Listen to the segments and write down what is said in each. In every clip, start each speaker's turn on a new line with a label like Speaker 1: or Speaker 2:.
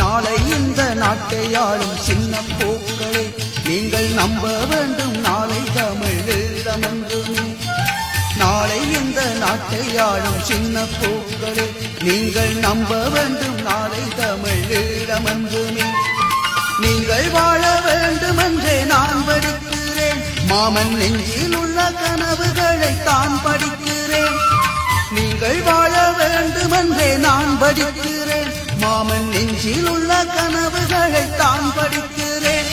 Speaker 1: நாளை இந்த நாட்டை ஆளும் சின்ன பூக்களே, நீங்கள் நம்ப வேண்டும் நாளை தமிழ் ஈழமென்றுமே. நாளை இந்த நாட்டை ஆளும் சின்ன பூக்களே, நீங்கள் நம்ப வேண்டும் நாளை தமிழ் ஈழமென்றுமே. நீங்கள் வாழ வேண்டுமென்றே நான் படிக்கிறேன், மாமன் நெஞ்சில் உள்ள கனவுகளை தான் படிக்கிறேன். நீங்கள் வாழ வேண்டுமென்றே நான் படிக்கிறேன், மாமன் நெஞ்சில் உள்ள கனவுகளை தான் படிக்கிறேன்.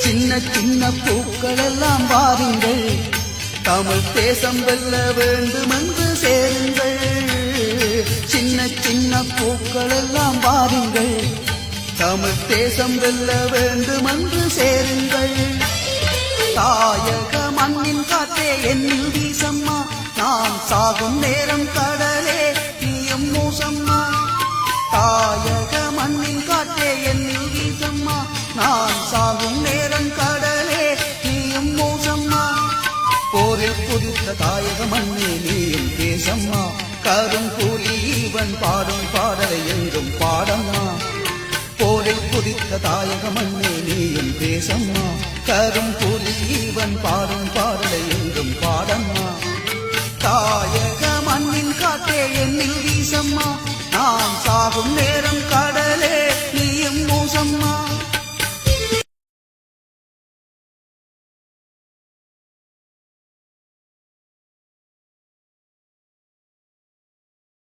Speaker 1: சின்ன சின்ன பூக்கள் எல்லாம் வாருங்கள், தமிழ் தேசம் வெல்ல வேண்டுமென்று சேருங்கள். சின்ன சின்ன பூக்கள் எல்லாம் வாருங்கள், தமிழ் தேசம் வெல்ல வேண்டுமென்று சேருங்கள். தாயக மண்ணின் காற்றே என்னில் வீசம்மா, நான் சாகும் நேரம் கடலே நீயும் மூசம்மா. தாயக மண்ணின் காற்றே என்னில் வீசம்மா, நான் சாகும் நேரம் கடலே நீயும் மூசம்மா. போரில் குதித்த தாயக மண்ணே நீயும் தேசம்மா, கரும் கூலி இவன் பாடும் பாடலை என்றும் பாடம்மா. போரில் குதித்த தாயக மண்ணே நீயும் தேசம்மா, கரும் கூலி இவன் பாடும் பாடலை என்றும் பாடம்மா. தாயக மண்ணின் காற்றே என்னில் வீசம்மா, நான் சாகும் நேரம்